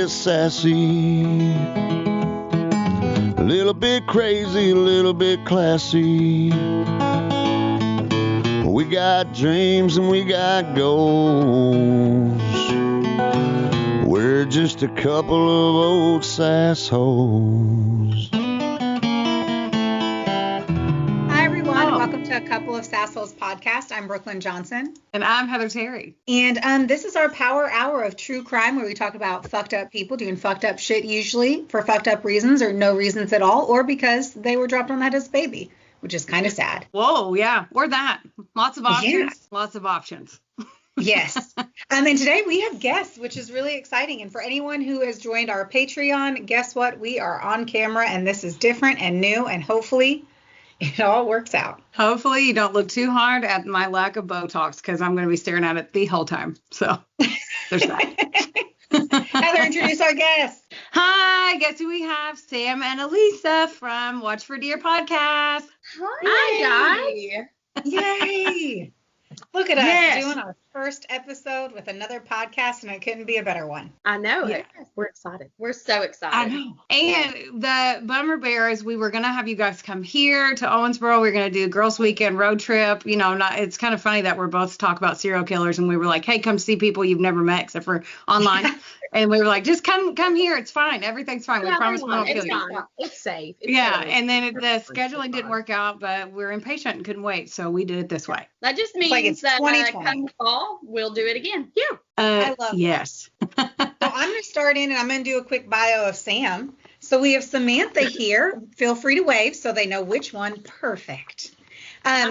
bit sassy, a little bit crazy, a little bit classy. We got dreams and we got goals. We're just a couple of old sassholes. Hi, everyone. Welcome to A Couple of Sassholes podcast. I'm Brooklyn Johnson. And I'm Heather Terry. And this is our power hour of true crime, where we talk about fucked up people doing fucked up shit, usually for fucked up reasons or no reasons at all, or because they were dropped on that as a baby, which is kind of sad. Whoa, yeah. Or that. Lots of options. Yeah. Lots of options. Yes. And today we have guests, which is really exciting. And for anyone who has joined our Patreon, guess what? We are on camera, and this is different and new, and hopefully it all works out. Hopefully you don't look too hard at my lack of Botox, because I'm going to be staring at it the whole time. So there's that. Heather, introduce our guests. Hi, guess who we have? Sam and Elisa from Watch for Deer podcast. Hi, guys. Yay. Look at us Yes. doing our first episode with another podcast, and it couldn't be a better one. I know. Yeah. We're excited. We're so excited. I know. And the bummer bear is we were going to have you guys come here to Owensboro. We were going to do Girls Weekend road trip. You know, it's kind of funny that we're both talk about serial killers, and we were like, hey, come see people you've never met except for online. And we were like, just come here. It's fine. Everything's fine. We promise we won't kill It's you. fine. It's safe. It's Yeah, safe. and then the scheduling didn't work out, but we're impatient and couldn't wait, so we did it this way. That just means Like it's that 2020. come fall, we'll do it again. Yeah. I love yes. So I'm going to start in, and I'm going to do a quick bio of Sam. So we have Samantha here. Feel free to wave so they know which one. Perfect.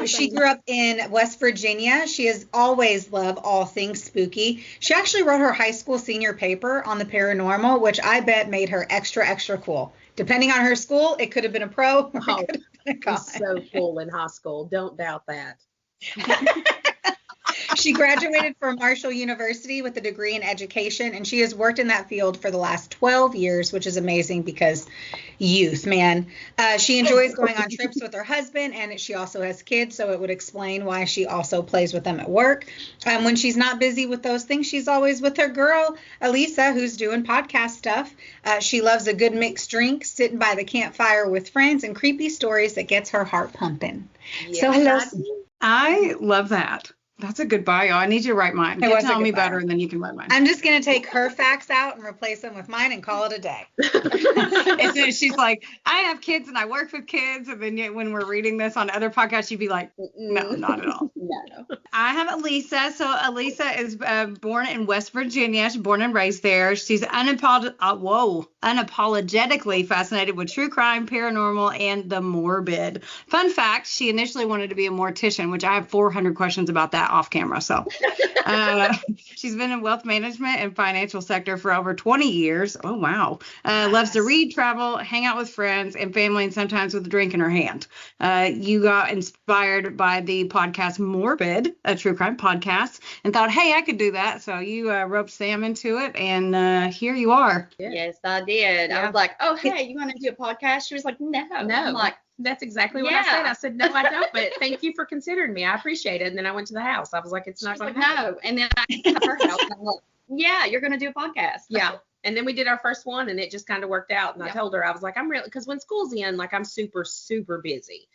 She grew up in West Virginia. She has always loved all things spooky. She actually wrote her high school senior paper on the paranormal, which I bet made her extra, extra cool. Depending on her school, it could have been a pro or it could have been a It con. was so cool in high school. Don't doubt that. She graduated from Marshall University with a degree in education, and she has worked in that field for the last 12 years, which is amazing because youth, man. She enjoys going on trips with her husband, and she also has kids, so it would explain why she also plays with them at work. When she's not busy with those things, she's always with her girl, Elisa, who's doing podcast stuff. She loves a good mixed drink, sitting by the campfire with friends, and creepy stories that gets her heart pumping. So hello. I love that. That's a good bio. I need you to write mine. It was a Tell good me bio. better, and then you can write mine. I'm just going to take her facts out and replace them with mine and call it a day. And then she's like, I have kids and I work with kids. And then when we're reading this on other podcasts, you'd be like, no, not at all. No. I have Elisa. So Elisa is born in West Virginia. She's born and raised there. She's unapologetically fascinated with true crime, paranormal, and the morbid. Fun fact, she initially wanted to be a mortician, which I have 400 questions about that off camera. So she's been in wealth management and financial sector for over 20 years. Oh, wow. Loves to read, travel, hang out with friends and family, and sometimes with a drink in her hand. You got inspired by the podcast Morbid, a true crime podcast, and thought, hey, I could do that. So you roped Sam into it, and here you are. Yes, I did. Yeah. I was like, oh, hey, you want to do a podcast? She was like, no. I'm like, That's exactly what Yeah. I said. I said, no, I don't, but thank you for considering me. I appreciate it. And then I went to the house. I was like, it's she not was going like, to happen. no. And then I got to her house, and I'm like, yeah, you're going to do a podcast. Yeah. And then we did our first one, and it just kind of worked out. And I Yep. told her, I was like, I'm really, because when school's in, like, I'm super, super busy.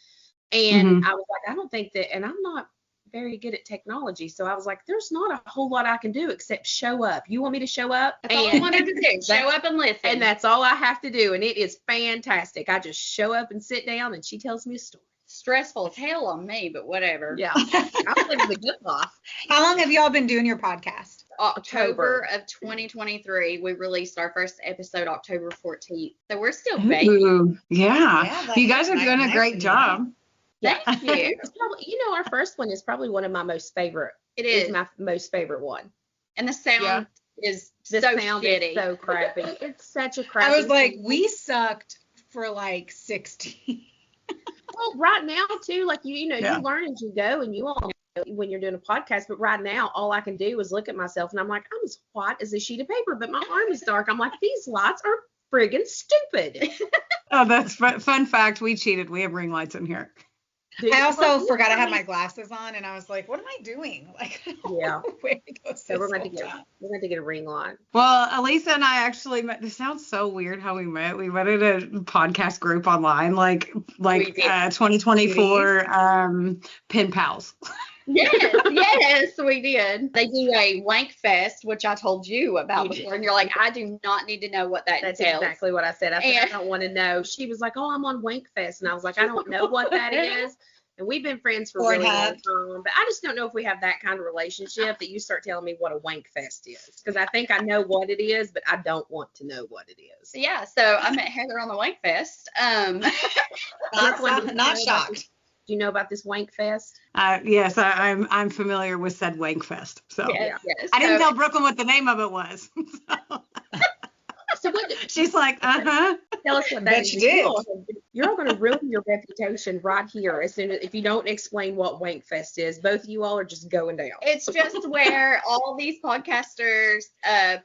And I was like, I don't think that, and I'm not very good at technology. So I was like, there's not a whole lot I can do except show up. You want me to show up? That's all I wanted to do. Show up and listen. And that's all I have to do. And it is fantastic. I just show up and sit down, and she tells me a story. stressful as hell on me, but whatever. Yeah. I'm living the good life. How long have y'all been doing your podcast? October of 2023, we released our first episode October 14th. So we're still baby. Ooh, yeah. Yeah, like- You guys are like doing a nice great and job. Thank you. It's probably, our first one is probably one of my most favorite. It Is is. my most favorite one. And the sound Yeah. is The so sound shitty. is so crappy. It's such a crappy. I was like, sound. we sucked for like 60. Well, right now too, like Yeah. you learn as you go, and you all know when you're doing a podcast. But right now, all I can do is look at myself, and I'm like, I'm as white as a sheet of paper, but my arm is dark. I'm like, these lights are friggin' stupid. Oh, that's fun fact. We cheated. We have ring lights in here. I also forgot I had my glasses on, and I was like, "What am I doing?" Like, Yeah. where to go So we're going this to whole time. get a ring light. Well, Elisa and I actually met. This sounds so weird how we met. We met in a podcast group online, like We did. 2024 pen pals. Yes, we did. They do a wank fest, which I told you about You did. before, and you're like, I do not need to know what that That's entails. exactly what I said. I said, And- I don't want to know. She was like, oh, I'm on Wank Fest. And I was like, I don't know what that is. And we've been friends for a really long time. But I just don't know if we have that kind of relationship that you start telling me what a Wank Fest is. Because I think I know what it is, but I don't want to know what it is. Yeah, so I met Heather on the wank fest. Not shocked. Do you know about this Wank Fest? Yes, I'm familiar with said wank fest. So Yes. I didn't So- tell Brooklyn what the name of it was. So what? She's like, Tell us what that Bet is. you did. You're all going to ruin your reputation right here as soon as if you don't explain what Wank Fest is. Both of you all are just going down. It's just where all these podcasters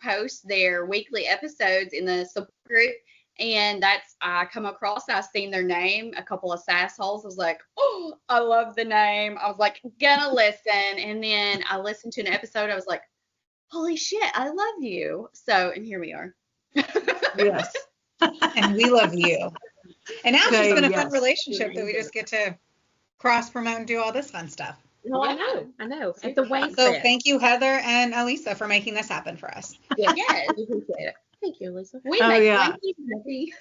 post their weekly episodes in the support group. And I come across, I've seen their name, a couple of sassholes. I was like, oh, I love the name. I was like, gonna listen. And then I listened to an episode. I was like, holy shit, I love you. So, and here we are. yes. And we love you. And now it's just been a fun Yes. relationship that we just get to cross promote and do all this fun stuff. No, I know. At the Wank So Fest. thank you, Heather and Elisa, for making this happen for us. Yes, Yes. we appreciate it. Thank you, Lisa. We Oh, make yeah. wanky happy.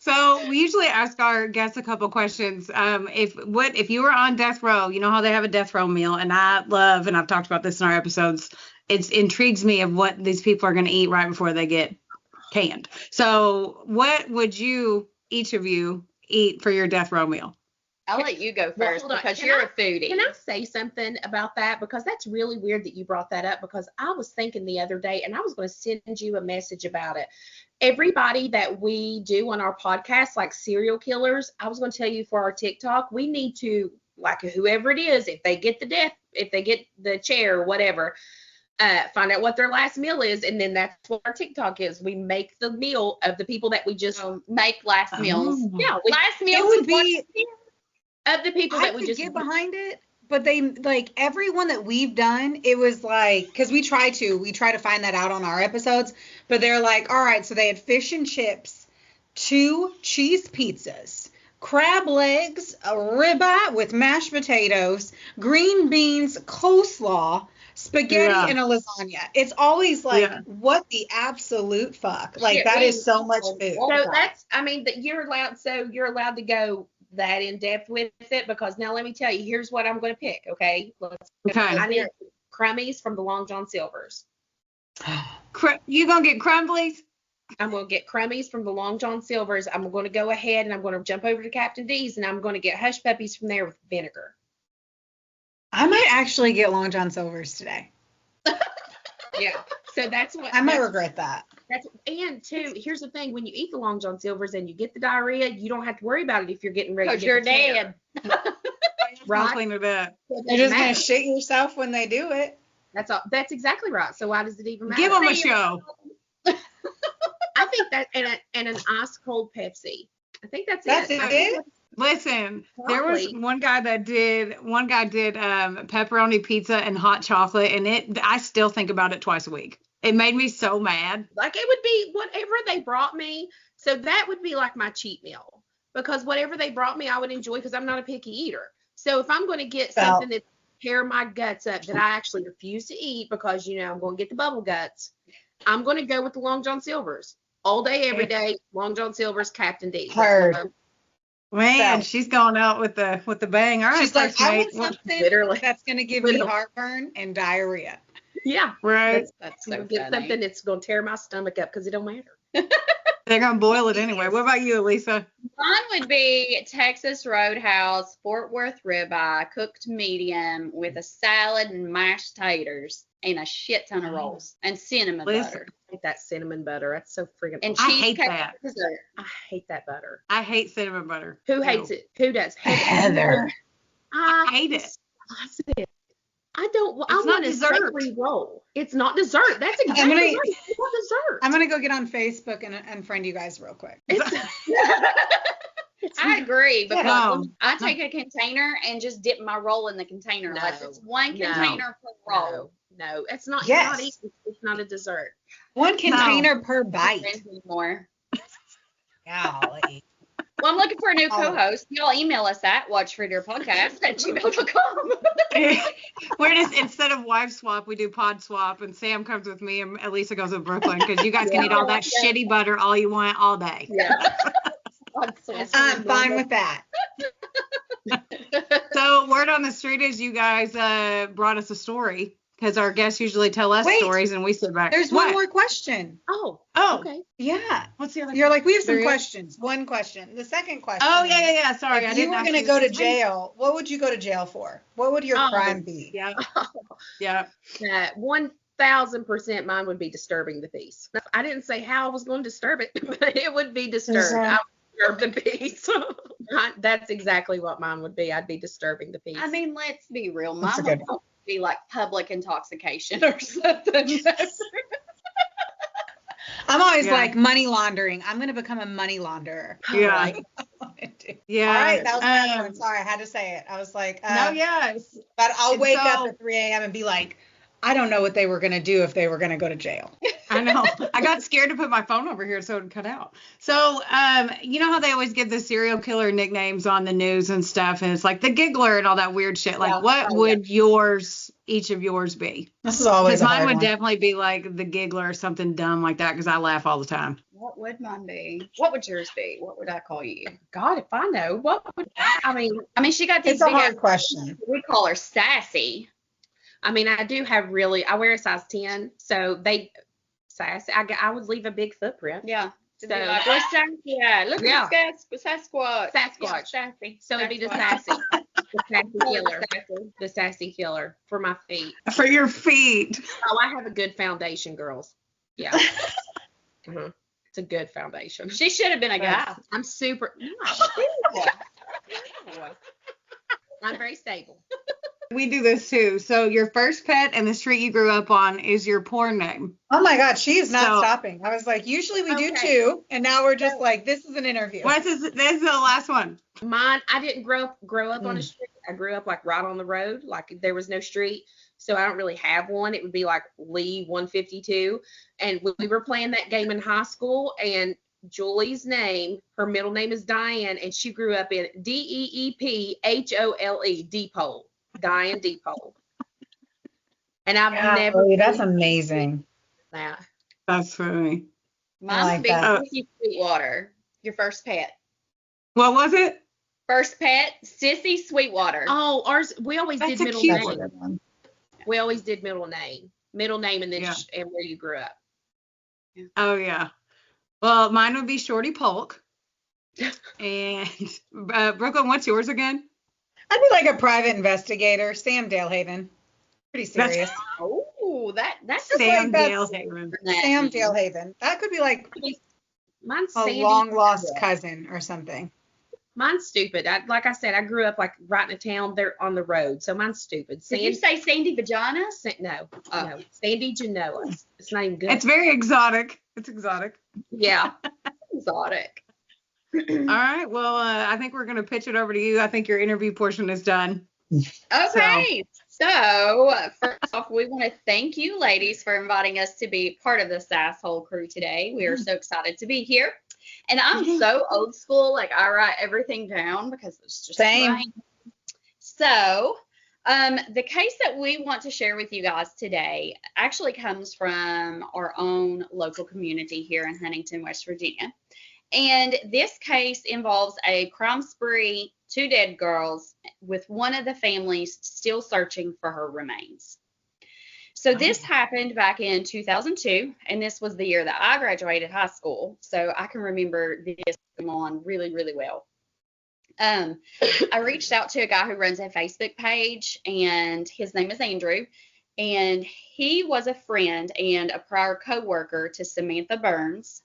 So we usually ask our guests a couple questions. If you were on death row, you know how they have a death row meal, and I love, and I've talked about this in our episodes. It intrigues me of what these people are going to eat right before they get canned. So what would each of you eat for your death row meal? I'll let you go Well, first hold on. because Can you're I- a foodie. Can I say something about that? Because that's really weird that you brought that up, because I was thinking the other day and I was going to send you a message about it. Everybody that we do on our podcast, like serial killers, I was going to tell you for our TikTok, we need to, like whoever it is, if they get the chair or whatever, find out what their last meal is, and then that's what our TikTok is. We make the meal of the people that we just So make last meals. yeah, Last meals would is what- be- of the people I that we could just get behind it, but they like everyone that we've done, it was like, because we try to find that out on our episodes, but they're like, all right, so they had fish and chips, 2 cheese pizzas, crab legs, a ribeye with mashed potatoes, green beans, coleslaw, spaghetti, Yeah. and a lasagna. It's always like, Yeah. what the absolute fuck? Like, Yeah, that we- is so much food. So that's, I mean, that you're allowed to go that in depth with it, because now let me tell you, here's what I'm going to pick. Okay. Okay. I need crummies from the Long John Silver's. You gonna get crumblies? I'm going to get crummies from the Long John Silver's. I'm going to go ahead and I'm going to jump over to Captain D's and I'm going to get hush puppies from there with vinegar. I might actually get Long John Silver's today. Yeah. So that's what I might that's- regret that. and two, here's the thing, when you eat the Long John Silver's and you get the diarrhea, you don't have to worry about it if you're getting ready to Because get you're the tear. dead. Right? Clean it up. So it You're doesn't just gonna matter. shit yourself when they do it. That's all. That's exactly right. So why does it even matter? Give them a show. I think that and an ice cold Pepsi. I think that's That's it. it? Listen, there was Probably. one guy did pepperoni pizza and hot chocolate, and I still think about it twice a week. It made me so mad. Like it would be whatever they brought me. So that would be like my cheat meal, because whatever they brought me, I would enjoy, because I'm not a picky eater. So if I'm going to get Well- something that tear my guts up that I actually refuse to eat because I'm going to get the bubble guts, I'm going to go with the Long John Silver's all day, every day. Long John Silver's, Captain D. Heard. Man, So- she's going out with the bang. All right, She's like, first I mate. want something Literally. that's gonna give me Literally. heartburn and diarrhea. Yeah. Right. That's I'm so gonna get funny. something that's going to tear my stomach up, because it don't matter. They're gonna boil it anyway. What about you, Elisa? Mine would be Texas Roadhouse, Fort Worth ribeye, cooked medium with a salad and mashed taters and a shit ton of rolls and cinnamon Listen. butter I hate that cinnamon butter. That's so friggin' and I awesome. hate cheesecake that. for dessert. I hate that butter. I hate cinnamon butter. Who No. hates it? Who does? Heather. I hate it. despise it. I don't. I It's not want a dessert. savory roll. It's not dessert. That's exactly gonna- right. It's not dessert. I'm gonna go get on Facebook and unfriend you guys real quick. It's- I agree because No. I take a container and just dip my roll in the container. Unless it's one No. container per roll. No, it's not. Yes. It's not a dessert. One container per bite. Friends anymore. Golly. Well, I'm looking for a new co-host. Y'all email us at watchfordyourpodcast@gmail.com. We're just, instead of wife swap, we do pod swap, and Sam comes with me and Elisa goes with Brooklyn because you guys can eat all that shitty butter all you want all day. Yeah. I'm fine with that. So word on the street is you guys brought us a story because our guests usually tell us stories and we sit back. There's one more question. Oh, Oh, okay. Yeah. what's the other? You're like, we have some There is? questions. One question. The second question. Oh is, yeah. Sorry, I If you didn't. were ask going to you go to this. jail, what would you go to jail for? What would your crime be? Yeah. Yeah. 1000% mine would be disturbing the peace. I didn't say how I was going to disturb it, but it would be disturbed. I would disturb the peace. That's exactly what mine would be. I'd be disturbing the peace. I mean, let's be real. That's Mine a good would be like public intoxication or something. I'm always Yeah. like money laundering. I'm going to become a money launderer. Yeah. Like, I wanna do. Yeah. All right, that was my one. Sorry, I had to say it. I was like, No, yes. but I'll And wake up so- at 3 a.m. and be like, I don't know what they were going to do if they were going to go to jail. I know. I got scared to put my phone over here so it would cut out. So, you know how they always give the serial killer nicknames on the news and stuff, and it's like the giggler and all that weird shit. Like, Yeah. what would each of yours be? This is always Because a mine hard would one. definitely be like the giggler or something dumb like that because I laugh all the time. What would mine be? What would yours be? What would I call you? God, if I know, what would I mean, She got these It's a big hard ass- question. We call her Sassy. I do have I wear a size 10, so they sassy. I would leave a big footprint. Yeah. So, Like, where's Sassy at? Look Yeah. at Sasquatch. Sasquatch. Yeah, Sassy. so it'd be the Sasquatch. sassy, the sassy killer, the sassy killer for my feet. For your feet. Oh, I have a good foundation, girls. Yeah. It's a good foundation. She should have been a guy. I'm super. I'm very stable. We do this too. So your first pet and the street you grew up on is your porn name. Oh my God, she is not So- stopping. I was like, usually we do Okay. 2, and now we're just like, this is an interview. This is the last one. Mine, I didn't grow up on a street. I grew up like right on the road, like there was no street. So I don't really have one. It would be like Lee 152. And we were playing that game in high school, and Julie's name, her middle name is Diane, and she grew up in DEEPHOLE, Deepole. Diane Deepole. And I've never. That's amazing. That. That's funny. Mine like would be that. Sissy Sweetwater. Your first pet. What was it? First pet, Sissy Sweetwater. Oh, ours. We always That's did a middle cute That's a name. good one. We always did middle name, and then Yeah. and where you grew up. Oh yeah. Well, mine would be Shorty Polk. And Brooklyn, what's yours again? I'd be like a private investigator, Sam Dalehaven. Pretty serious. Oh, that's Sam that's- Dalehaven. Sam Dalehaven. That could be like Mine's a Sandy. long lost cousin or something. Mine's stupid. Like I said, I grew up like right in a town there on the road, so mine's stupid. Did you say Sandy Vagina? No, Oh. no, Sandy Genoa. It's not even good. It's very exotic. It's exotic. Yeah. Exotic. All right. Well, I think we're going to pitch it over to you. I think your interview portion is done. Okay. So, first off, we want to thank you, ladies, for inviting us to be part of the Sasshole crew today. We are so excited to be here. And I'm so old school, like I write everything down because it's just Same. fine. So, the case that we want to share with you guys today actually comes from our own local community here in Huntington, West Virginia. And this case involves a crime spree, 2 dead girls, with one of the families still searching for her remains. So this happened back in 2002, and this was the year that I graduated high school. So I can remember this going on really, really well. I reached out to a guy who runs a Facebook page, and his name is Andrew. And he was a friend and a prior coworker to Samantha Burns.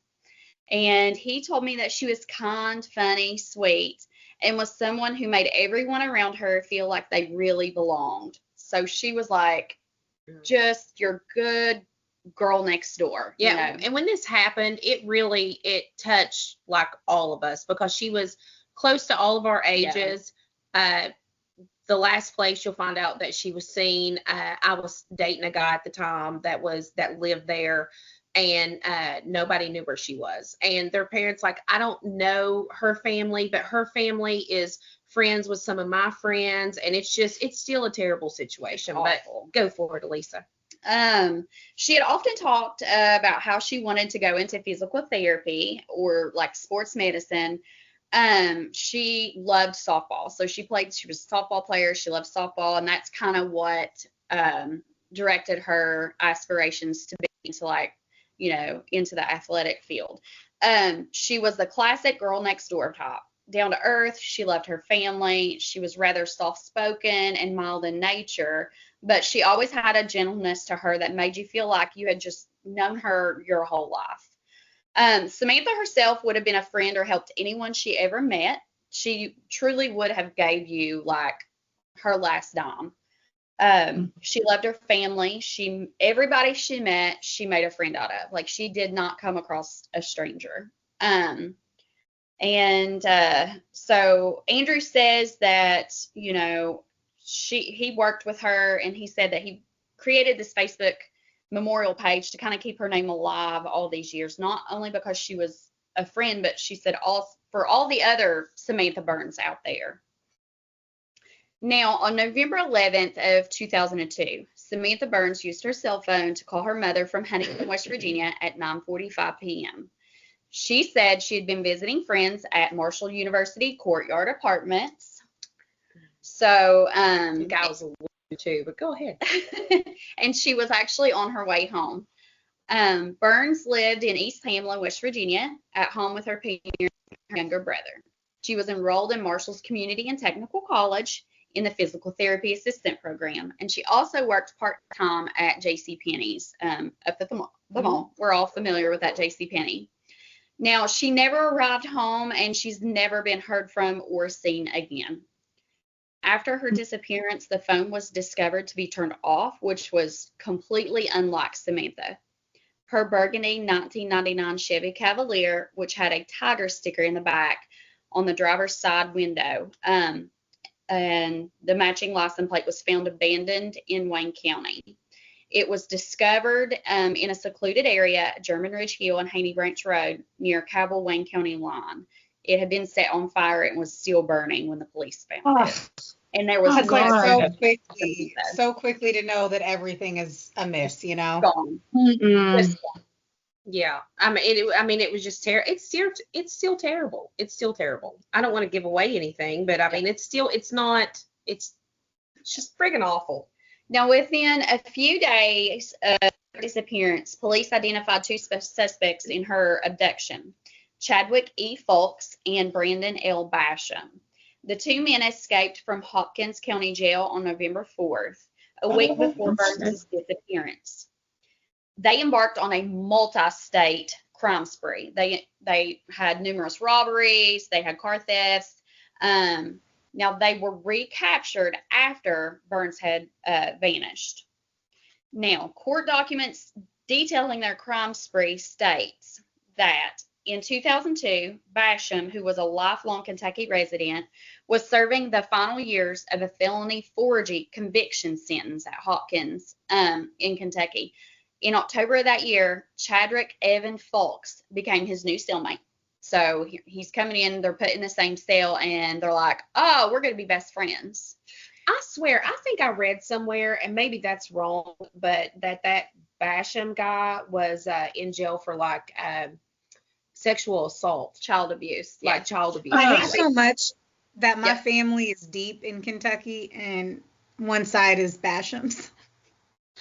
And he told me that she was kind, funny, sweet, and was someone who made everyone around her feel like they really belonged. So she was like just your good girl next door. Yeah. You know? And when this happened, it touched like all of us because she was close to all of our ages. The last place you'll find out that she was seen, I was dating a guy at the time that lived there, and nobody knew where she was. And their parents, like, I don't know her family, but her family is friends with some of my friends, and it's still a terrible situation. But go for it, Elisa. She had often talked about how she wanted to go into physical therapy or like sports medicine. She loved softball. So she was a softball player. She loved softball. And that's kind of what, directed her aspirations to be into, like, you know, into the athletic field. She was the classic girl next door type, down to earth. She loved her family. She was rather soft spoken and mild in nature, but she always had a gentleness to her that made you feel like you had just known her your whole life. Samantha herself would have been a friend or helped anyone she ever met. She truly would have gave you like her last dime. She loved her family. Everybody she met, she made a friend out of. Like, she did not come across a stranger. So Andrew says that, you know, he worked with her, and he said that he created this Facebook memorial page to kind of keep her name alive all these years, not only because she was a friend, but she said for all the other Samantha Burns out there. Now, on November 11th of 2002, Samantha Burns used her cell phone to call her mother from Huntington, West Virginia at 9:45 p.m. She said she had been visiting friends at Marshall University Courtyard Apartments. So, the guy was a little too, but go ahead. And she was actually on her way home. Burns lived in East Pamela, West Virginia, at home with her parents and her younger brother. She was enrolled in Marshall's Community and Technical College in the Physical Therapy Assistant Program, and she also worked part-time at JCPenney's up at the mall. We're all familiar with that JCPenney. Now, she never arrived home, and she's never been heard from or seen again. After her disappearance, the phone was discovered to be turned off, which was completely unlike Samantha. Her burgundy 1999 Chevy Cavalier, which had a tiger sticker in the back on the driver's side window, and the matching license plate was found abandoned in Wayne County. It was discovered in a secluded area at German Ridge Hill and Haney Branch Road near Cabell-Wayne County line. It had been set on fire and was still burning when the police found it. And there was so quickly to know that everything is amiss, you know. Gone. Yeah, I mean, it was just terrible. It's still terrible. It's still terrible. I don't want to give away anything, but I mean, it's just friggin' awful. Now, within a few days of her disappearance, police identified two suspects in her abduction: Chadwick E. Fulks and Brandon L. Basham. The two men escaped from Hopkins County Jail on November 4th, a week before Burns' disappearance. They embarked on a multi-state crime spree. They had numerous robberies. They had car thefts. Now, they were recaptured after Burns had vanished. Now, court documents detailing their crime spree states that in 2002, Basham, who was a lifelong Kentucky resident, was serving the final years of a felony forgery conviction sentence at Hopkins in Kentucky. In October of that year, Chadwick Evan Fulks became his new cellmate. So he's coming in, they're put in the same cell, and they're like, oh, we're going to be best friends. I swear, I think I read somewhere, and maybe that's wrong, but that Basham guy was in jail for like sexual assault. Child abuse. Like child abuse. I hate so much that my family is deep in Kentucky, and one side is Basham's.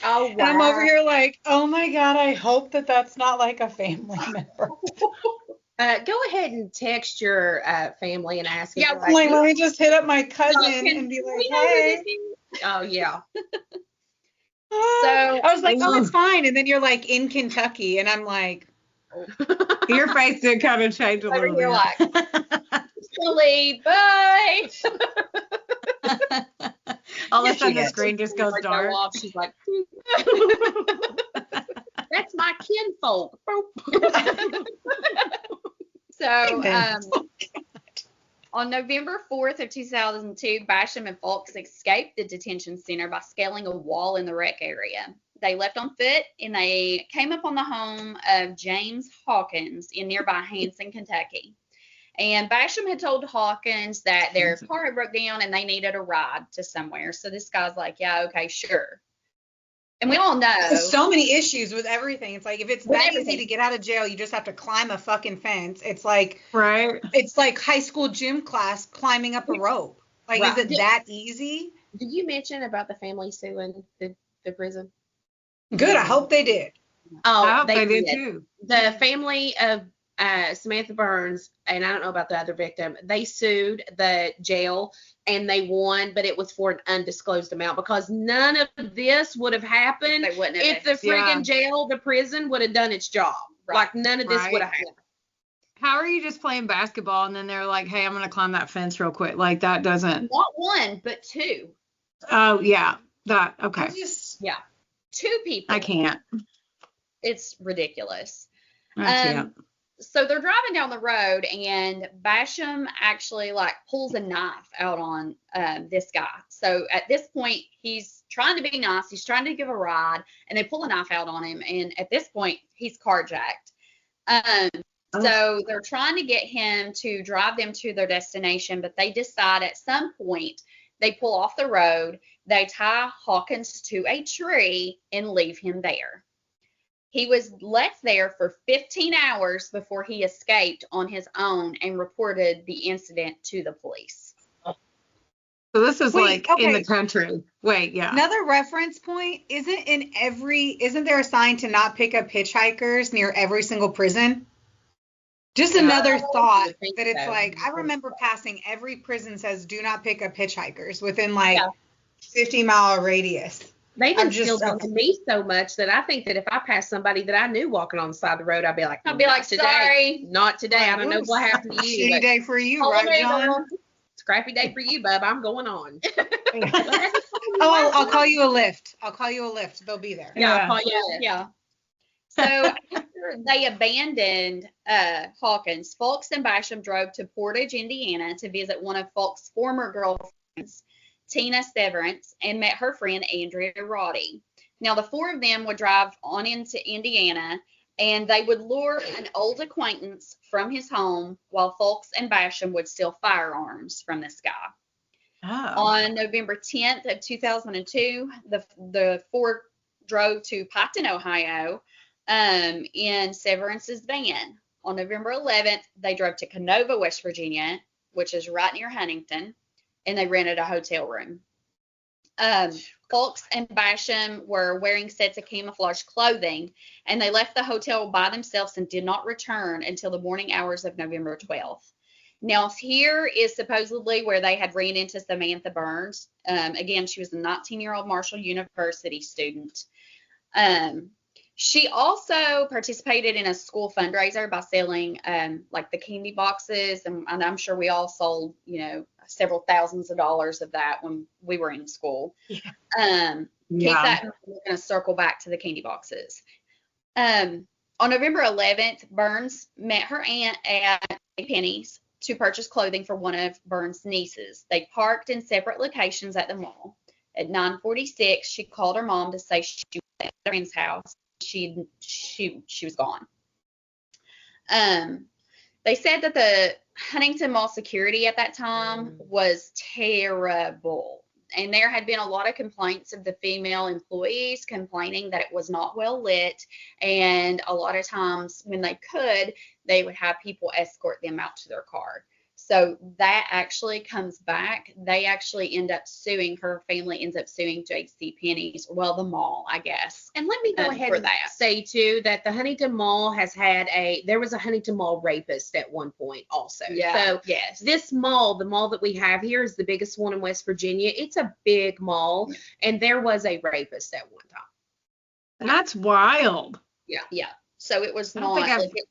Oh, wow. And I'm over here like, oh my God, I hope that that's not like a family member. Go ahead and text your family and ask. Yeah, like, let me just hit up my cousin and be like, hey. Oh, yeah. So I was like, oh, it's fine. And then you're like in Kentucky, and I'm like, your face did kind of change a little bit. You're like, Silly, bye. All of a sudden the screen just goes dark. She's like, that's my kinfolk. So, On November 4th of 2002, Basham and Fulks escaped the detention center by scaling a wall in the rec area. They left on foot and they came upon the home of James Hawkins in nearby Hanson, Kentucky. And Basham had told Hawkins that their car had broke down and they needed a ride to somewhere. So this guy's like, yeah, okay, sure. And we all know. There's so many issues with everything. It's like, if it's With that everything. easy to get out of jail, you just have to climb a fucking fence. It's like Right. high school gym class climbing up a rope. Like, Right. is it that easy? Did you mention about the family suing the prison? Good. I hope they did. Oh, I hope they did too. The family of Samantha Burns, and I don't know about the other victim, they sued the jail and they won, but it was for an undisclosed amount because none of this would have happened They wouldn't have if the friggin' jail, the prison, would have done its job. Right. Like none of this Right. would have happened. How are you just playing basketball and then they're like, hey, I'm going to climb that fence real quick? Like, that doesn't. Not one, but two. Oh, yeah. That. Okay. Yeah. Two people. I can't. It's ridiculous. I can't. So they're driving down the road and Basham actually like pulls a knife out on this guy. So at this point, he's trying to be nice. He's trying to give a ride and they pull a knife out on him. And at this point, he's carjacked. So they're trying to get him to drive them to their destination, but they decide at some point they pull off the road. They tie Hawkins to a tree and leave him there. He was left there for 15 hours before he escaped on his own and reported the incident to the police. So this is Wait, like in okay. the country. Wait, yeah. Another reference point, isn't there a sign to not pick up hitchhikers near every single prison? Just another thought I think that it's so. like, I remember passing every prison says do not pick up hitchhikers within like 50-mile radius. They've I'm instilled just- into me so much that I think that if I pass somebody that I knew walking on the side of the road, I'd be like, "Not today. Sorry. Not today. I don't know what happened to you. Shitty But day for you, Oh, right, there you John? go. scrappy day for you, bub. I'm going on." Oh, I'll call you a lift. They'll be there. Yeah, Yeah. I'll call you. Yeah. So after they abandoned Hawkins, Fulks and Basham drove to Portage, Indiana to visit one of Fulks' former girlfriends, Tina Severance, and met her friend Andrea Roddy. Now, the four of them would drive on into Indiana, and they would lure an old acquaintance from his home while Fulks and Basham would steal firearms from this guy. Oh. On November 10th of 2002, the four drove to Piketon, Ohio, in Severance's van. On November 11th, they drove to Canova, West Virginia, which is right near Huntington, and they rented a hotel room. Fulks and Basham were wearing sets of camouflage clothing, and they left the hotel by themselves and did not return until the morning hours of November 12th. Now, here is supposedly where they had ran into Samantha Burns. Again, she was a 19-year-old Marshall University student. She also participated in a school fundraiser by selling like the candy boxes, and I'm sure we all sold, several thousands of dollars of that when we were in school. Keep that in mind. We're going to circle back to the candy boxes. On November 11th, Burns met her aunt at Penny's to purchase clothing for one of Burns' nieces. They parked in separate locations at the mall. At 9:46, she called her mom to say she was at a friend's house. She was gone. They said that the Huntington Mall security at that time was terrible. And there had been a lot of complaints of the female employees complaining that it was not well lit. And a lot of times when they could, they would have people escort them out to their car. So that actually comes back. They actually end up suing, her family ends up suing JCPenney's, well, the mall, I guess. And let me go ahead for and that. say, too, that the Huntington Mall there was a Huntington Mall rapist at one point also. Yeah. So yes. this mall, the mall that we have here is the biggest one in West Virginia. It's a big mall, and there was a rapist at one time. That's wild. Yeah. So it was I don't not, think like, it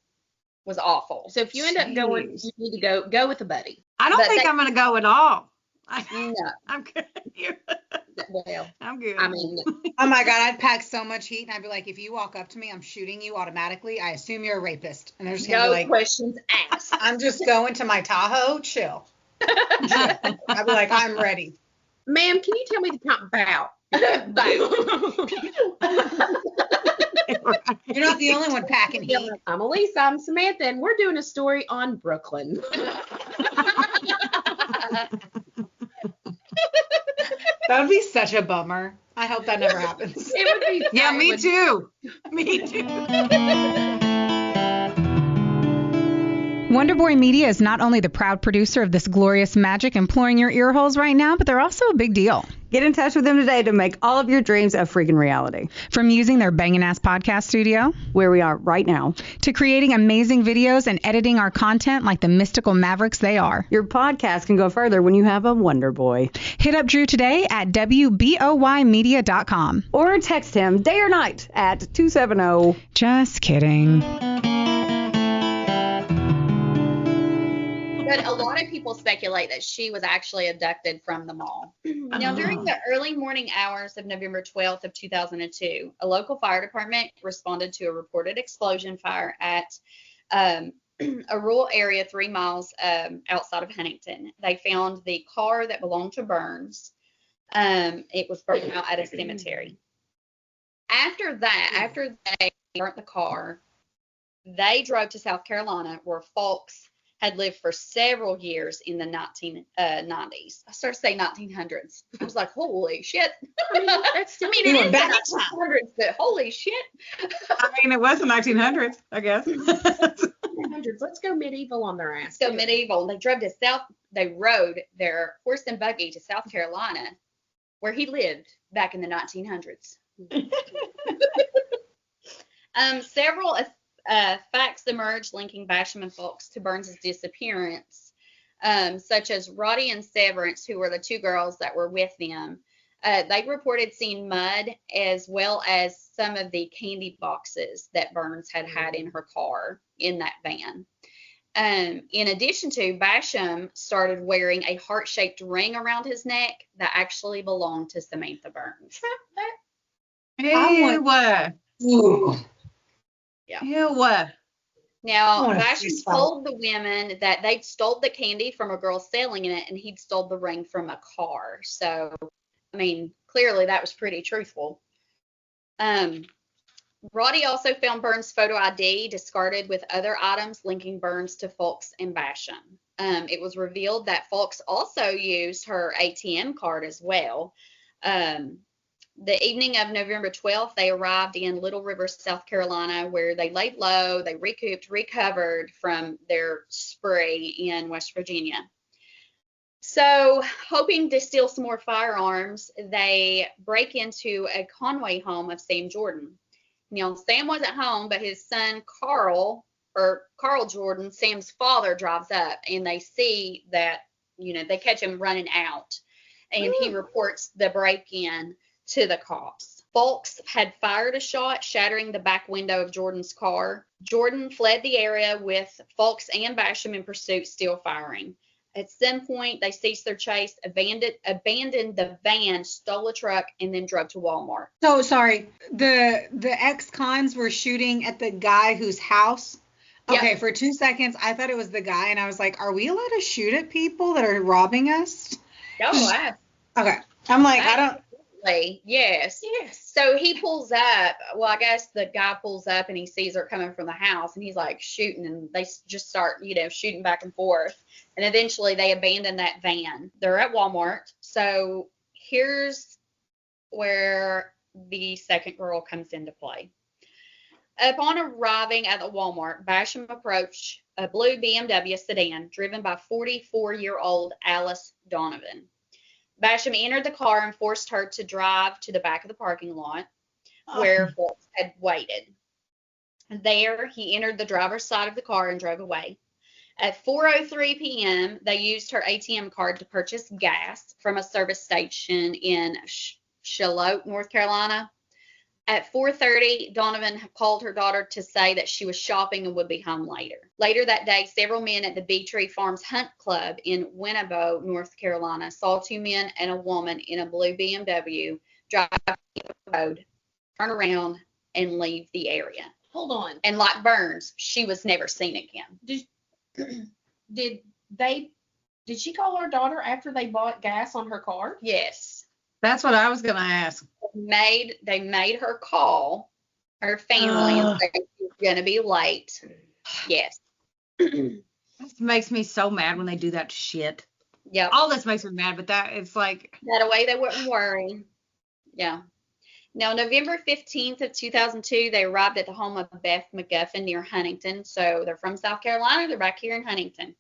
was awful. So if you end up going, Jeez. you need to go with a buddy. I don't But think they- I'm going to go at all. No. I'm good. Well, I'm good. I mean, Oh my God, I'd pack so much heat, and I'd be like, if you walk up to me, I'm shooting you automatically. I assume you're a rapist. And they're just going to No be like, questions asked. I'm just going to my Tahoe, chill. I'd be like, I'm ready. Ma'am, can you tell me the count? Bow. You're not the only one packing heat. I'm Elisa. I'm Samantha, and we're doing a story on Brooklyn. That would be such a bummer. I hope that never happens. It would be. Yeah, me too. Me too. Wonderboy Media is not only the proud producer of this glorious magic employing your ear holes right now, but they're also a big deal. Get in touch with them today to make all of your dreams a freaking reality. From using their bangin' ass podcast studio, Where we are right now. to creating amazing videos and editing our content like the mystical mavericks they are. Your podcast can go further when you have a Wonder Boy. Hit up Drew today at WBOYmedia.com. Or text him day or night at 270. Just kidding. But a lot of people speculate that she was actually abducted from the mall. Now, during the early morning hours of November 12th of 2002, a local fire department responded to a reported explosion fire at a rural area 3 miles outside of Huntington. They found the car that belonged to Burns. It was burned out at a cemetery. After they burnt the car, they drove to South Carolina, where Fawkes had lived for several years in the 1990s. I started to say 1900s. I was like, holy shit. That's still. It is the 1900s, but holy shit. I mean, it was the 1900s, I guess. 1900s. Let's go medieval on their ass. So medieval. They rode their horse and buggy to South Carolina, where he lived back in the 1900s. Several facts emerged linking Basham and Fawkes to Burns' disappearance, such as Roddy and Severance, who were the two girls that were with them. They reported seeing mud as well as some of the candy boxes that Burns had in her car in that van. In addition to, Basham started wearing a heart-shaped ring around his neck that actually belonged to Samantha Burns. Ew. Yeah. Ew. Now, What a Basham fist told the women that they'd stole the candy from a girl selling it, and he'd stole the ring from a car. So, I mean, clearly that was pretty truthful. Roddy also found Burns' photo ID discarded with other items linking Burns to Fawkes and Basham. It was revealed that Fawkes also used her ATM card as well. The evening of November 12th, they arrived in Little River, South Carolina, where they laid low, they recovered from their spree in West Virginia. So, hoping to steal some more firearms, they break into a Conway home of Sam Jordan. Now, Sam wasn't home, but his son Carl Jordan, Sam's father, drives up, and they see that, they catch him running out, and he reports the break-in to the cops. Fawkes had fired a shot, shattering the back window of Jordan's car. Jordan fled the area with Fawkes and Basham in pursuit, still firing. At some point, they ceased their chase, abandoned the van, stole a truck, and then drove to Walmart. So sorry. The ex-cons were shooting at the guy whose house. Okay, Yep. for 2 seconds, I thought it was the guy, and I was like, are we allowed to shoot at people that are robbing us? Oh, Okay. I'm like, I don't. Yes. So he pulls up. Well, I guess the guy pulls up and he sees her coming from the house, and he's like shooting, and they just start, shooting back and forth. And eventually they abandon that van. They're at Walmart. So here's where the second girl comes into play. Upon arriving at the Walmart, Basham approached a blue BMW sedan driven by 44-year-old Alice Donovan. Basham entered the car and forced her to drive to the back of the parking lot where Fawkes had waited. There, he entered the driver's side of the car and drove away. At 4:03 p.m., they used her ATM card to purchase gas from a service station in Charlotte, North Carolina. At 4:30, Donovan called her daughter to say that she was shopping and would be home later. Later that day, several men at the Bee Tree Farms Hunt Club in Winnebago, North Carolina, saw two men and a woman in a blue BMW drive down the road, turn around, and leave the area. Hold on. And like Burns, she was never seen again. Did they Did she call her daughter after they bought gas on her car? Yes. That's what I was gonna ask. They made her call her family and say she's gonna be late. Yes. This makes me so mad when they do that shit. Yep. All this makes me mad, but that it's like That way they wouldn't worry. Yeah. Now, November 15th of 2002, they arrived at the home of Beth McGuffin near Huntington. So they're from South Carolina. They're back here in Huntington,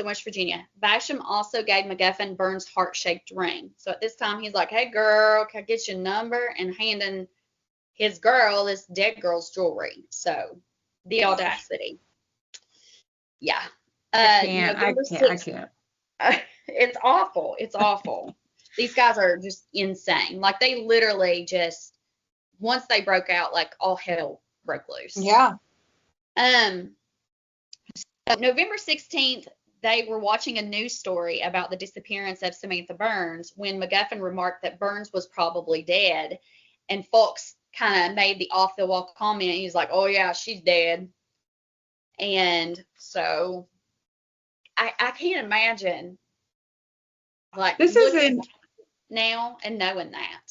West Virginia. Basham also gave McGuffin Burns' heart-shaped ring. So at this time, he's like, hey, girl, can I get your number? And handing his girl this dead girl's jewelry. So the audacity. Yeah. I can't. It's awful. It's awful. These guys are just insane. Like, they literally just, once they broke out, like, all hell broke loose. Yeah. November 16th, they were watching a news story about the disappearance of Samantha Burns when McGuffin remarked that Burns was probably dead. And Fox kind of made the off-the-wall comment. He was like, oh, yeah, she's dead. And so I can't imagine, like, This isn't now and knowing that.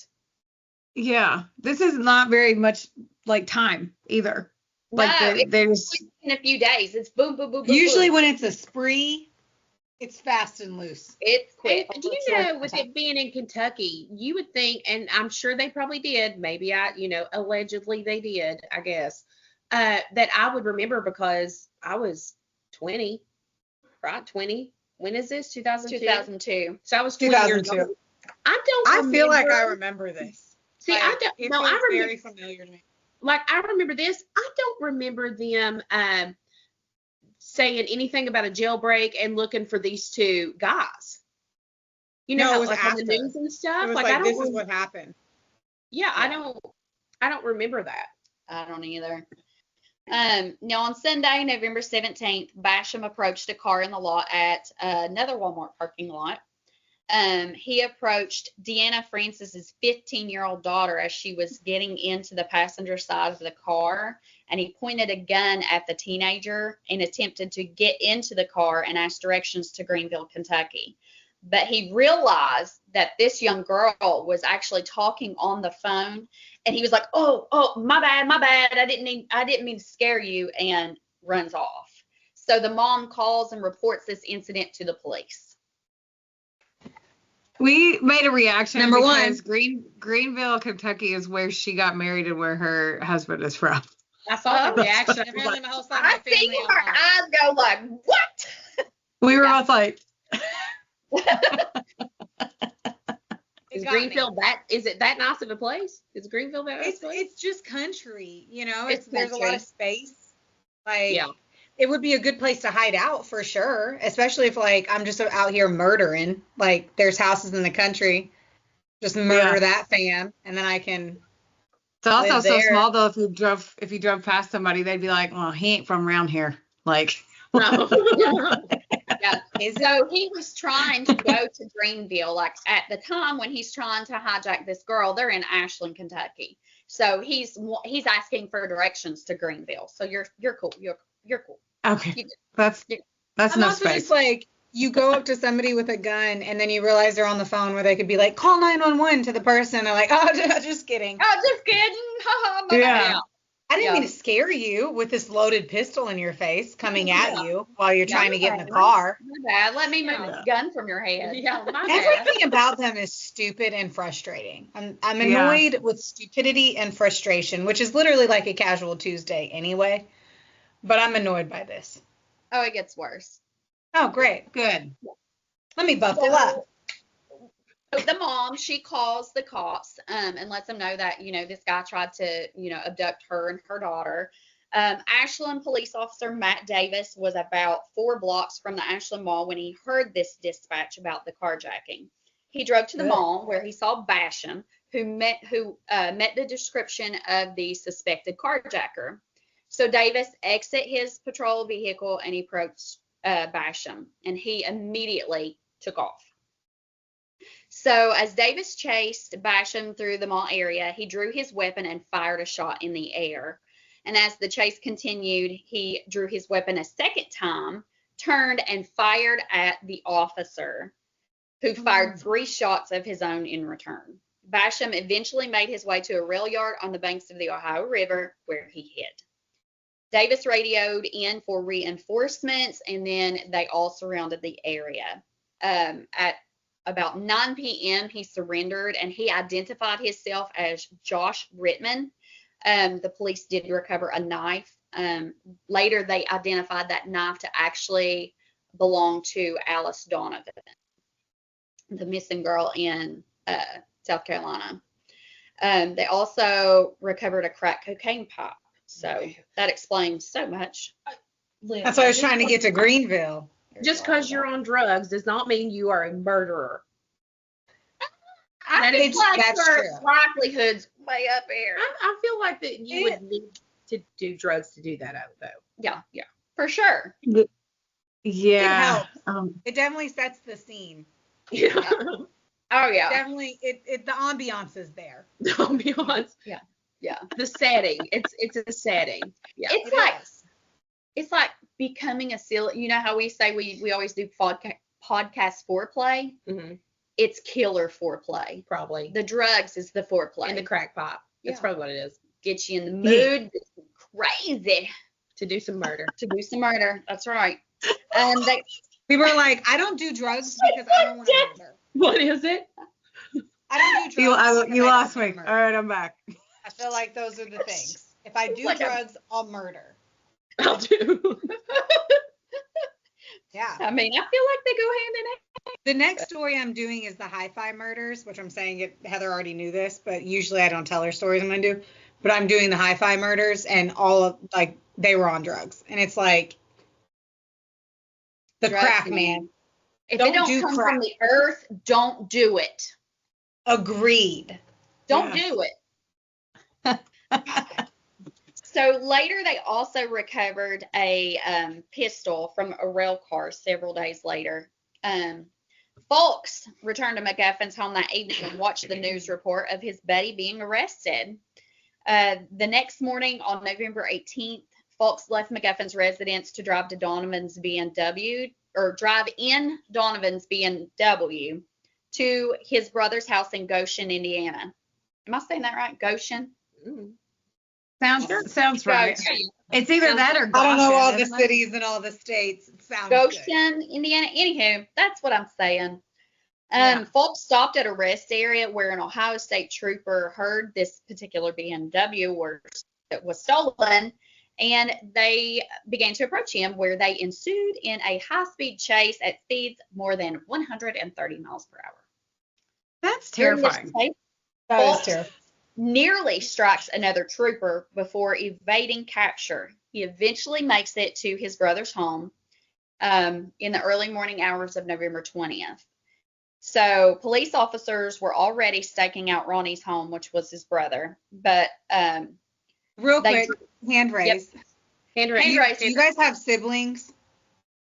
Yeah, this is not very much like time either. Like No, there's in a few days. It's boom, boom, boom, boom. Usually boom. when it's a spree, it's fast and loose. It's quick. And do you know, with it being in Kentucky, you would think, and I'm sure they probably did, maybe allegedly they did, I guess, that I would remember because I was 20, right? 20. When is this? 2002? 2002. So I was 20 years 2002. old. I don't I remember. feel like I remember this. See, Like, I don't. it No, feels I remember. very familiar to me. Like, I remember this. I don't remember them saying anything about a jailbreak and looking for these two guys. You know, No, it how, was like on the after. news and stuff. It was Like, like, I don't. this is what happened. Yeah, I don't remember that. I don't either. Now on Sunday, November 17th, Basham approached a car in the lot at another Walmart parking lot. He approached Deanna Francis's 15-year-old daughter as she was getting into the passenger side of the car, and he pointed a gun at the teenager and attempted to get into the car and ask directions to Greenville, Kentucky. But he realized that this young girl was actually talking on the phone, and he was like, "Oh, my bad. I didn't mean to scare you," and runs off. So the mom calls and reports this incident to the police. we made a reaction Number because Greenville, Kentucky is where she got married and where her husband is from. I saw the reaction. Apparently my whole side of I my family see her online. eyes go like, "What?" We were both like, Is got me. Greenville is it that nice of a place? Is Greenville that nice of a place? It's just country, you know. It's There's a lot country. of space. Like, Yeah. it would be a good place to hide out for sure, especially if like I'm just out here murdering. Like, there's houses in the country, just murder Yeah. that fam, and then I can. it's also Live so there. small though. If you drove past somebody, they'd be like, well, he ain't from around here. Like, No. Yeah. So he was trying to go to Greenville. Like, at the time when he's trying to hijack this girl, they're in Ashland, Kentucky. So he's asking for directions to Greenville. So you're cool. You're cool. okay, You- that's I'm enough also space. just like, you go up to somebody with a gun, and then you realize they're on the phone where they could be like, call 911 to the person. They're like, oh, just kidding. Oh, just kidding. Ha ha. Yeah. I didn't Yeah. mean to scare you with this loaded pistol in your face coming at Yeah. you while you're Yeah, trying to get in the right. car. My bad. Let me move Yeah. the gun from your head. Yeah, my bad. Everything about them is stupid and frustrating. I'm Yeah. annoyed with stupidity and frustration, which is literally like a casual Tuesday anyway. But I'm annoyed by this. Oh, it gets worse. Oh, great. Good. Let me buckle up. The mom, she calls the cops and lets them know that, this guy tried to, abduct her and her daughter. Ashland police officer Matt Davis was about 4 blocks from the Ashland Mall when he heard this dispatch about the carjacking. He drove to the Good. mall where he saw Basham, who met the description of the suspected carjacker. So Davis exit his patrol vehicle and he approached Basham, and he immediately took off. So as Davis chased Basham through the mall area, he drew his weapon and fired a shot in the air. And as the chase continued, he drew his weapon a second time, turned and fired at the officer, who fired 3 shots of his own in return. Basham eventually made his way to a rail yard on the banks of the Ohio River, where he hid. Davis radioed in for reinforcements, and then they all surrounded the area. At about 9 p.m., he surrendered, and he identified himself as Josh Rittman. The police did recover a knife. Later, they identified that knife to actually belong to Alice Donovan, the missing girl in South Carolina. They also recovered a crack cocaine pipe. So that explains so much. That's why I was trying to get to Greenville. Just because you're on drugs does not mean you are a murderer. I think that's your true. likelihood's way up there. I feel like that you would need to do drugs to do that, though. Yeah, for sure. Yeah. It definitely sets the scene. Yeah. Oh yeah. Definitely, the ambiance is there. The ambiance. Yeah. The setting. It's a setting. Yeah. It's like becoming a silly. You know how we say we always do podcast foreplay? Mm-hmm. It's killer foreplay. Probably. The drugs is the foreplay. And the crack pipe. That's probably what it is. Get you in the mood. Crazy. To do some murder. That's right. People are like, I don't do drugs because I don't want to murder. What is it? I don't do drugs. You lost me. All right, I'm back. I feel like those are the things. If I do drugs, I'll murder. I'll do. Yeah. I mean, I feel like they go hand in hand. The next story I'm doing is the hi-fi murders, which I'm saying Heather already knew this, but usually I don't tell her stories I'm going to do. But I'm doing the hi-fi murders, and all of, like, they were on drugs. And it's like, the crack, man. If it don't come from the earth, don't do it. Agreed. Don't do it. So later, they also recovered a pistol from a rail car several days later. Folks returned to McGuffin's home that evening and watched the news report of his buddy being arrested. The next morning, on November 18th, Folks left McGuffin's residence to drive to Donovan's BMW, or drive in Donovan's BMW to his brother's house in Goshen, Indiana. Am I saying that right? Goshen? Sounds right. It's either that or Goshen. I don't know all the cities and all the states. It sounds Goshen, Indiana. Anywho, that's what I'm saying. Folks stopped at a rest area where an Ohio State trooper heard this particular BMW was stolen, and they began to approach him, where they ensued in a high-speed chase at speeds more than 130 miles per hour. That's terrifying. That is terrifying. Nearly strikes another trooper before evading capture. He eventually makes it to his brother's home in the early morning hours of November 20th. So police officers were already staking out Ronnie's home, which was his brother. But real quick, hand raise. Yep. Hand raise. Do you guys have siblings?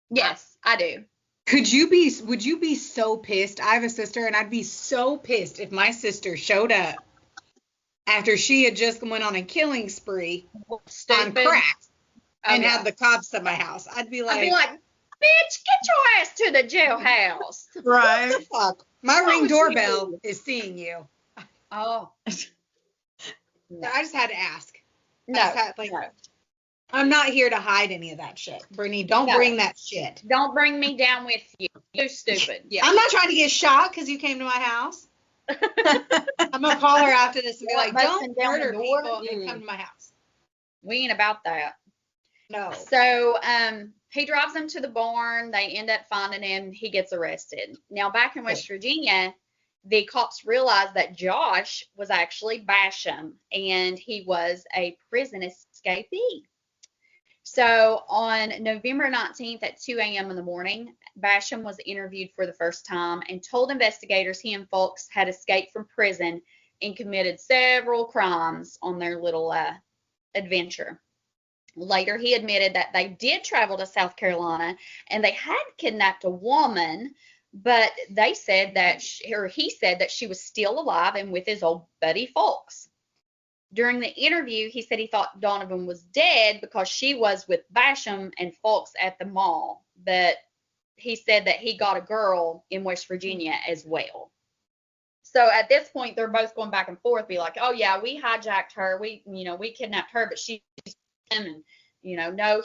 Yes, I do. Would you be so pissed? I have a sister, and I'd be so pissed if my sister showed up after she had just went on a killing spree on crack and had the cops at my house. I'd be like, bitch, get your ass to the jailhouse. Right. What the fuck? My Ring doorbell is seeing you. Oh. No. I just had to ask. No. I'm not here to hide any of that shit. Brittany, don't bring that shit. Don't bring me down with you. You're stupid. Yeah. I'm not trying to get shot because you came to my house. I'm going to call her after this and be like, don't murder people and come to my house. We ain't about that. No. So he drives them to the barn. They end up finding him. He gets arrested. Now, back in West Virginia, the cops realized that Josh was actually Basham, and he was a prison escapee. So on November 19th at 2 a.m. in the morning, Basham was interviewed for the first time and told investigators he and Folks had escaped from prison and committed several crimes on their little adventure. Later, he admitted that they did travel to South Carolina and they had kidnapped a woman, but he said that she was still alive and with his old buddy Folks. During the interview, he said he thought Donovan was dead because she was with Basham and folks at the mall. But he said that he got a girl in West Virginia as well. So at this point, they're both going back and forth, be like, oh yeah, we hijacked her, we kidnapped her, but she's him, and no,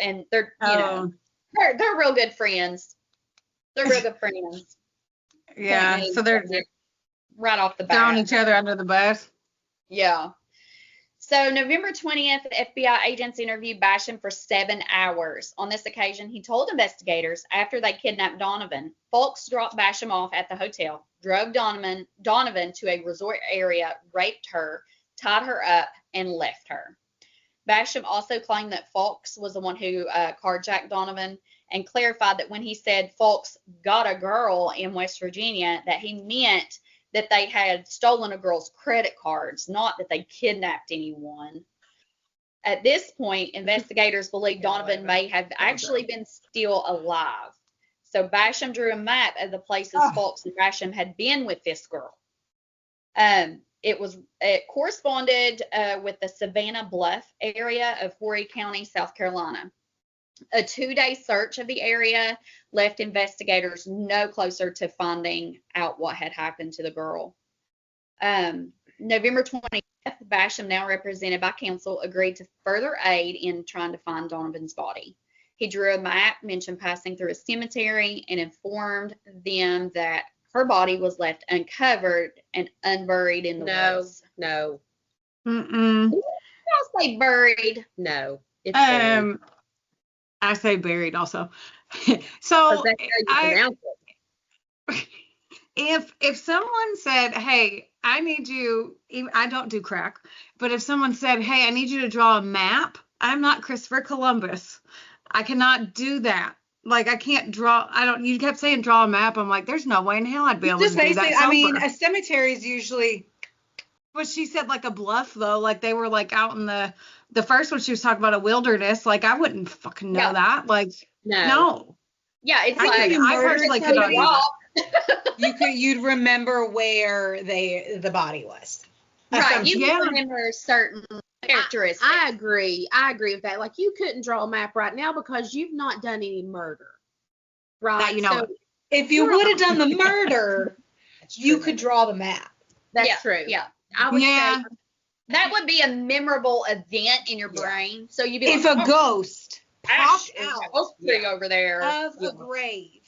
and they're they're real good friends. They're real good friends. Yeah, so they're right off the bat throwing each other under the bus. Yeah. So November 20th, FBI agents interviewed Basham for 7 hours. On this occasion, he told investigators after they kidnapped Donovan, folks dropped Basham off at the hotel, drove Donovan to a resort area, raped her, tied her up, and left her. Basham also claimed that Fox was the one who carjacked Donovan and clarified that when he said Fox got a girl in West Virginia, that he meant that they had stolen a girl's credit cards, not that they kidnapped anyone. At this point, investigators believe Donovan may have actually been still alive. So Basham drew a map of the places Fox and Basham had been with this girl. It corresponded with the Savannah Bluff area of Horry County, South Carolina. A 2-day search of the area left investigators no closer to finding out what had happened to the girl. November 20th, Basham, now represented by counsel, agreed to further aid in trying to find Donovan's body. He drew a map, mentioned passing through a cemetery, and informed them that her body was left uncovered and unburied in the woods. No. I'll say buried. No. It's buried. I say buried also. So that's how you pronounce it. If someone said, hey, I need you, I don't do crack, but if someone said, hey, I need you to draw a map, I'm not Christopher Columbus. I cannot do that. Like, I can't draw. You kept saying draw a map. I'm like, there's no way in hell I'd be able to do that. I mean, a cemetery is usually. But she said like a bluff though, like they were like out in the first one she was talking about a wilderness. Like I wouldn't fucking know that. Like no. Yeah, it's I personally could not do that. You'd remember where the body was. Right. You can remember certain characteristics. I agree with that. Like you couldn't draw a map right now because you've not done any murder. Right. So if you would have done the murder, you could draw the map. That's true. Yeah. I would say that would be a memorable event in your brain. So you'd be if a ghost popped out over there of a grave,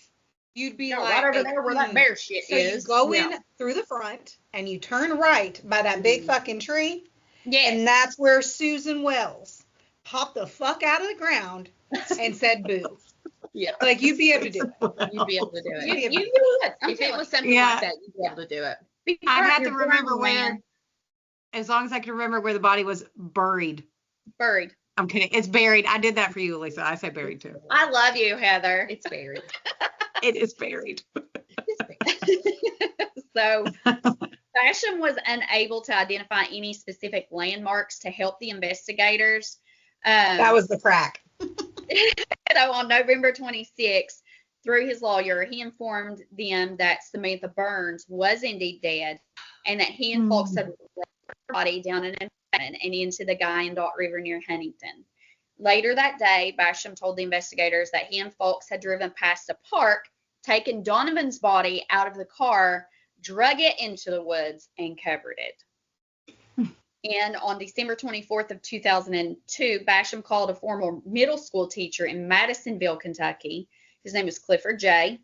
you'd be like right over there where that bear shit is. So you go in through the front and you turn right by that big fucking tree. Yeah. And that's where Susan Wells popped the fuck out of the ground and said boo. Yeah. Like you'd be able to do it. You'd be able to do it. You do it. If it was something like that, you'd be able to do it. I'd have to remember where, as long as I can remember where the body was buried. Buried. I'm kidding. It's buried. I did that for you, Lisa. I said buried too. I love you, Heather. It's buried. It is buried. So Basham was unable to identify any specific landmarks to help the investigators. That was the crack. So on November 26th, through his lawyer, he informed them that Samantha Burns was indeed dead and that he and Fox had left her body down in and into the Guyandotte River near Huntington. Later that day, Basham told the investigators that he and Fox had driven past a park, taken Donovan's body out of the car, drug it into the woods, and covered it. And on December 24th of 2002, Basham called a former middle school teacher in Madisonville, Kentucky. His name was Clifford J.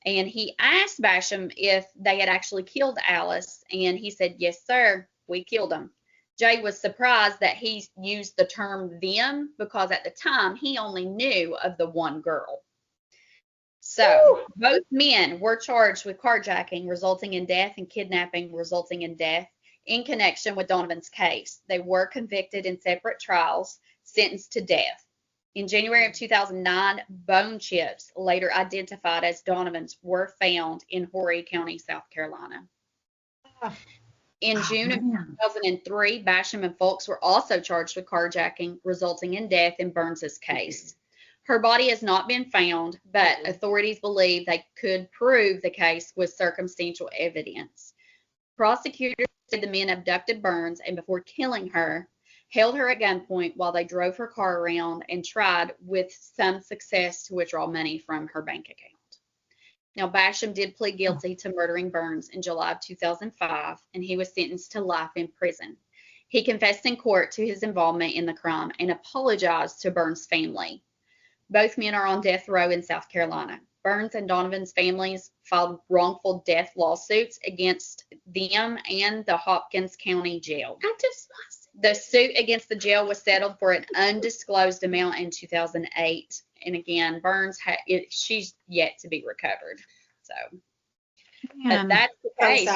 And he asked Basham if they had actually killed Alice. And he said, yes, sir, we killed him. Jay was surprised that he used the term them because at the time he only knew of the one girl. So both men were charged with carjacking resulting in death and kidnapping resulting in death in connection with Donovan's case. They were convicted in separate trials, sentenced to death. In January of 2009, bone chips, later identified as Donovan's, were found in Horry County, South Carolina. In June of 2003, Basham and Fox were also charged with carjacking, resulting in death in Burns's case. Her body has not been found, but authorities believe they could prove the case with circumstantial evidence. Prosecutors said the men abducted Burns and before killing her, held her at gunpoint while they drove her car around and tried with some success to withdraw money from her bank account. Now, Basham did plead guilty to murdering Burns in July of 2005, and he was sentenced to life in prison. He confessed in court to his involvement in the crime and apologized to Burns' family. Both men are on death row in South Carolina. Burns and Donovan's families filed wrongful death lawsuits against them and the Hopkins County Jail. The suit against the jail was settled for an undisclosed amount in 2008. And again, Burns, she's yet to be recovered. So, but that's the case.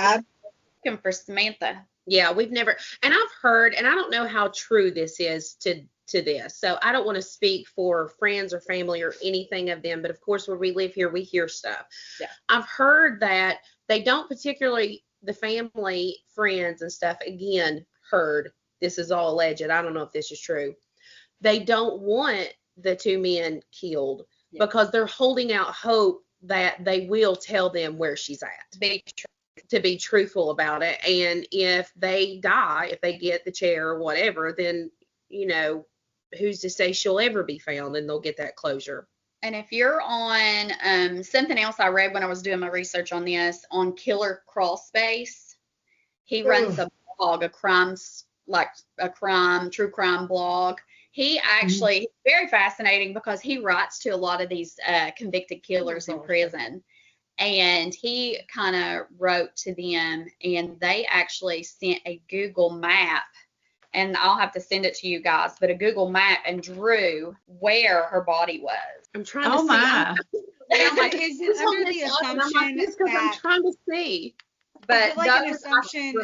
Looking for Samantha. Yeah, we've never, and I've heard, and I don't know how true this is to this. So I don't want to speak for friends or family or anything of them, but of course, where we live here, we hear stuff. Yeah. I've heard that they don't particularly, the family, friends and stuff, again, heard, this is all alleged. I don't know if this is true. They don't want the two men killed because they're holding out hope that they will tell them where she's at. To be truthful about it. And if they die, if they get the chair or whatever, then, you know, who's to say she'll ever be found and they'll get that closure. And if you're on something else I read when I was doing my research on this, on Killer Crawlspace, he runs a blog, true crime blog. He actually, very fascinating because he writes to a lot of these convicted killers in prison. And he kind of wrote to them, and they actually sent a Google map, and I'll have to send it to you guys, but a Google map, and drew where her body was. I'm trying to see. My. I'm like, is it under the assumption that I'm trying to see. But like an assumption,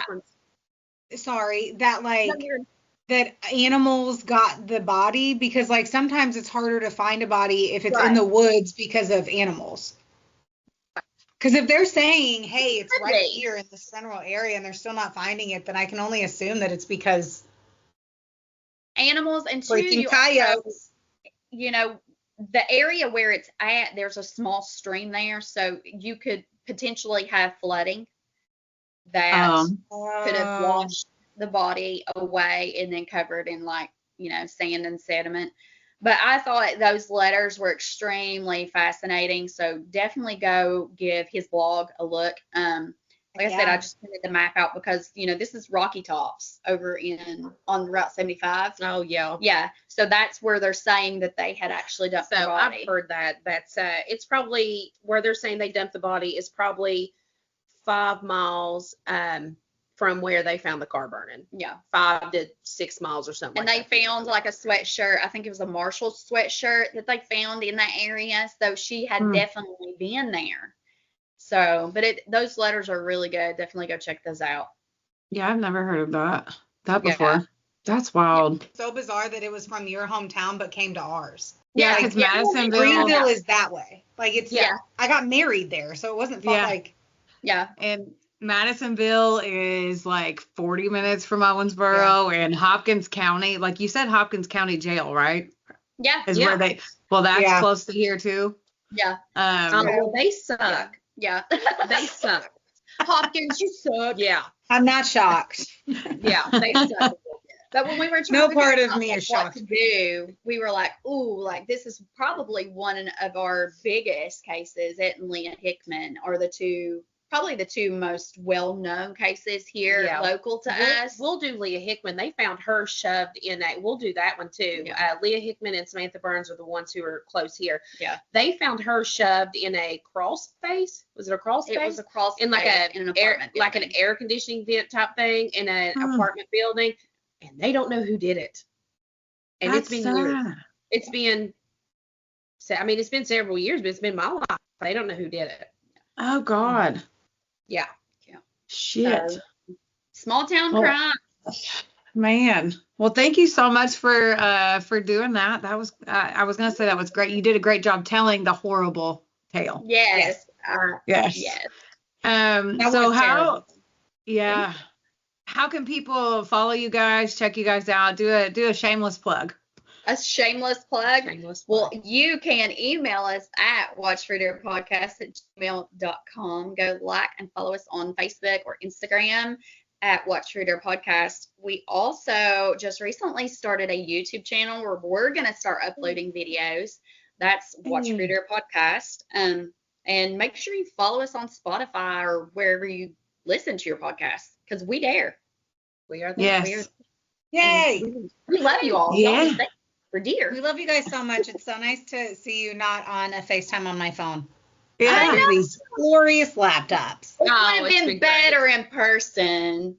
sorry, that like that animals got the body? Because like sometimes it's harder to find a body if it's in the woods because of animals. Because if they're saying, hey, it's right here in the central area and they're still not finding it, then I can only assume that it's because animals and freaking coyotes. You know, the area where it's at, there's a small stream there, so you could potentially have flooding that could have washed the body away and then covered in like, you know, sand and sediment. But I thought those letters were extremely fascinating. So definitely go give his blog a look. Like I said, I just printed the map out because, you know, this is Rocky Tops over on Route 75. Oh, yeah. Yeah. So that's where they're saying that they had actually dumped the body. I've heard that. That's it's probably where they're saying they dumped the body is probably 5 miles from where they found the car burning. Yeah. 5 to 6 miles or something. And they found like a sweatshirt. I think it was a Marshall sweatshirt that they found in that area. So she had definitely been there. So, but those letters are really good. Definitely go check those out. Yeah, I've never heard of that before. Yeah. That's wild. Yeah. So bizarre that it was from your hometown but came to ours. Yeah, because like, Madisonville. Greenville is that way. Like it's I got married there, so it wasn't fun like and Madisonville is like 40 minutes from Owensboro, and Hopkins County, like you said, Hopkins County Jail, right? Yeah. Is where they, that's close to here too. Yeah. Well, they suck. Yeah. They suck. Hopkins, you suck. Yeah. I'm not shocked. Yeah, they suck. But when we were trying no part of me is shocked to do, we were like, ooh, like this is probably one of our biggest cases. It and Leah Hickman are probably the two most well-known cases here local to us. We'll do Leah Hickman. They found her shoved in we'll do that one too. Yeah. Leah Hickman and Samantha Burns are the ones who are close here. Yeah. They found her shoved in a crawl space. Was it a crawl space? It was a crawl space in like in an apartment like an air conditioning vent type thing in an apartment building. And they don't know who did it. And it's been years. It's been several years, but it's been my life. They don't know who did it. Oh, God. Yeah. Shit. So, small town crime. Man. Well, thank you so much for doing that. That was I was gonna say that was great. You did a great job telling the horrible tale. Yes. Yes. So how? Yeah. How can people follow you guys, check you guys out, do a shameless plug? A shameless plug. Shameless Well, plug. you can email us at watchfreedompodcast@gmail.com. Go like and follow us on Facebook or Instagram at Watch Reader Podcast. We also just recently started a YouTube channel where we're going to start uploading videos. That's Watch Reader Podcast. And make sure you follow us on Spotify or wherever you listen to your podcast, because we dare. We are there. Yes. Yay! We love you all. Yeah. Y'all be safe. We're dear. We love you guys so much. It's so nice to see you not on a FaceTime on my phone. I Yeah. have these glorious laptops. It would Oh, have it's been been better in person.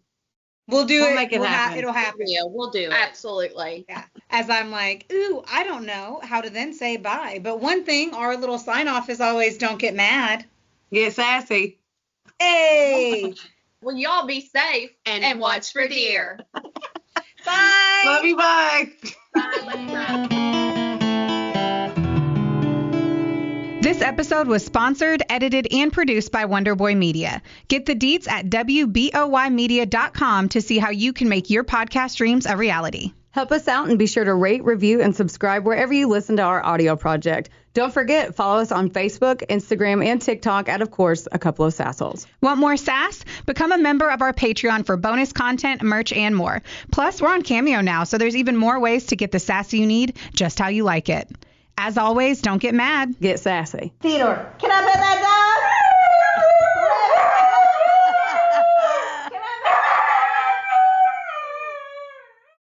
We'll do We'll it. make it happen. It'll happen. Yeah, we'll do it. Absolutely. Yeah. As I'm like, ooh, I don't know how to then say bye. But one thing, our little sign off is always don't get mad. Get sassy. Hey. Well, y'all be safe And watch for deer. Bye. Love you. Bye. This episode was sponsored, edited, and produced by Wonderboy Media. Get the deets at WBOYmedia.com to see how you can make your podcast dreams a reality. Help us out and be sure to rate, review, and subscribe wherever you listen to our audio project. Don't forget, follow us on Facebook, Instagram, and TikTok at, of course, A Couple of Sassholes. Want more sass? Become a member of our Patreon for bonus content, merch, and more. Plus, we're on Cameo now, so there's even more ways to get the sass you need just how you like it. As always, don't get mad. Get sassy. Theodore, can I pet that dog?